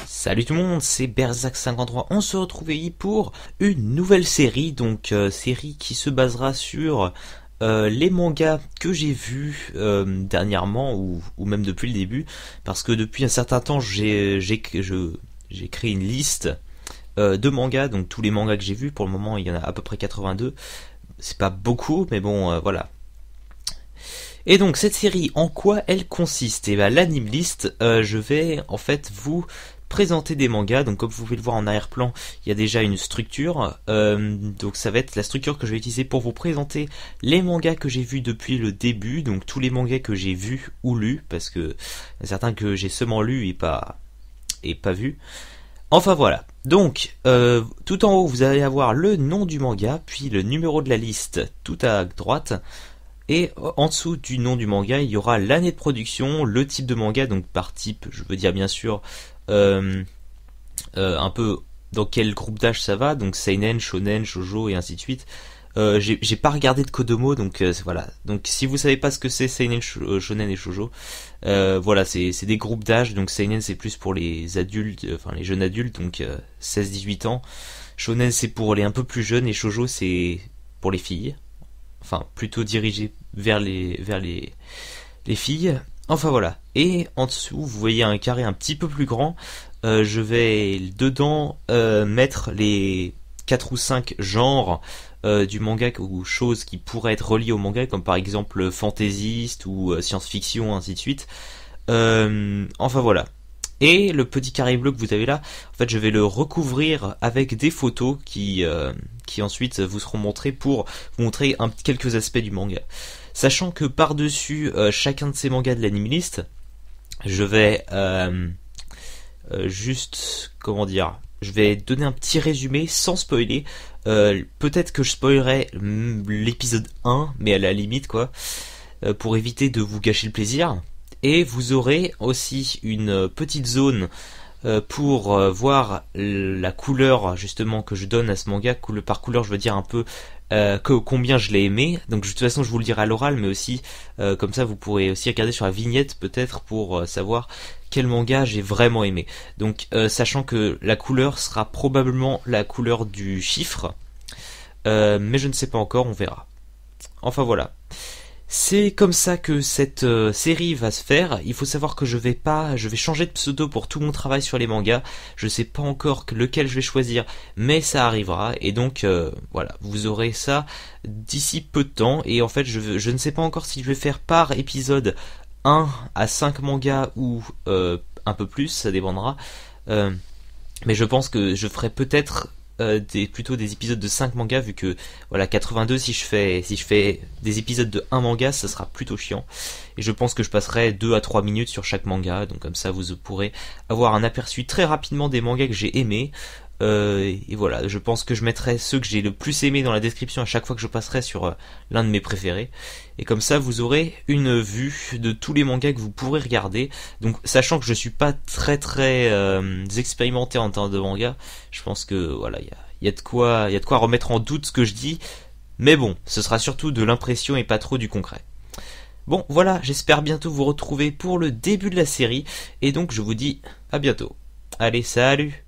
Salut tout le monde, c'est Berserk53, on se retrouve ici pour une nouvelle série, donc série qui se basera sur les mangas que j'ai vus dernièrement ou même depuis le début, parce que depuis un certain temps j'ai créé une liste de mangas, donc tous les mangas que j'ai vus, pour le moment il y en a à peu près 82, c'est pas beaucoup mais bon voilà. Et donc cette série, en quoi elle consiste? Et ben l'anime list, je vais en fait vous présenter des mangas. Donc comme vous pouvez le voir en arrière-plan, il y a déjà une structure. Donc ça va être la structure que je vais utiliser pour vous présenter les mangas que j'ai vus depuis le début. Donc tous les mangas que j'ai vus ou lus, parce que il y a certains que j'ai seulement lus et pas vus. Enfin voilà. Donc tout en haut vous allez avoir le nom du manga, puis le numéro de la liste tout à droite. Et en dessous du nom du manga, il y aura l'année de production, le type de manga, donc par type, je veux dire bien sûr un peu dans quel groupe d'âge ça va, donc seinen, shonen, shoujo et ainsi de suite. J'ai pas regardé de Kodomo, donc voilà. Donc si vous savez pas ce que c'est seinen, shonen et shoujo, voilà, c'est des groupes d'âge. Donc seinen c'est plus pour les adultes, enfin les jeunes adultes, donc 16-18 ans. Shonen c'est pour les un peu plus jeunes et shoujo c'est pour les filles. Enfin, plutôt dirigé vers les filles. Enfin voilà. Et en dessous, vous voyez un carré un petit peu plus grand. Je vais dedans mettre les 4 ou 5 genres du manga ou choses qui pourraient être reliées au manga, comme par exemple fantaisiste ou science-fiction, ainsi de suite. Enfin voilà. Et le petit carré bleu que vous avez là, en fait, je vais le recouvrir avec des photos qui ensuite vous seront montrées pour vous montrer quelques aspects du manga. Sachant que par-dessus chacun de ces mangas de l'anime list, je vais juste, comment dire, je vais donner un petit résumé sans spoiler. Peut-être que je spoilerai l'épisode 1, mais à la limite quoi, pour éviter de vous gâcher le plaisir. Et vous aurez aussi une petite zone pour voir la couleur justement que je donne à ce manga. Par couleur je veux dire un peu combien je l'ai aimé. Donc de toute façon je vous le dirai à l'oral, mais aussi comme ça vous pourrez aussi regarder sur la vignette peut-être pour savoir quel manga j'ai vraiment aimé. Donc sachant que la couleur sera probablement la couleur du chiffre, mais je ne sais pas encore, on verra. Enfin voilà. C'est comme ça que cette série va se faire. Il faut savoir que je vais changer de pseudo pour tout mon travail sur les mangas. Je sais pas encore lequel je vais choisir, mais ça arrivera. Et donc voilà, vous aurez ça d'ici peu de temps. Et en fait, je ne sais pas encore si je vais faire par épisode 1 à 5 mangas ou un peu plus, ça dépendra. Mais je pense que je ferai peut-être plutôt des épisodes de 5 mangas, vu que voilà 82, si je fais des épisodes de 1 manga, ça sera plutôt chiant, et je pense que je passerai 2 à 3 minutes sur chaque manga, donc comme ça vous pourrez avoir un aperçu très rapidement des mangas que j'ai aimés. Et voilà, je pense que je mettrai ceux que j'ai le plus aimé dans la description à chaque fois que je passerai sur l'un de mes préférés. Et comme ça, vous aurez une vue de tous les mangas que vous pourrez regarder. Donc, sachant que je suis pas très expérimenté en termes de manga, je pense que voilà, il y a de quoi remettre en doute ce que je dis. Mais bon, ce sera surtout de l'impression et pas trop du concret. Bon, voilà, j'espère bientôt vous retrouver pour le début de la série. Et donc, je vous dis à bientôt. Allez, salut!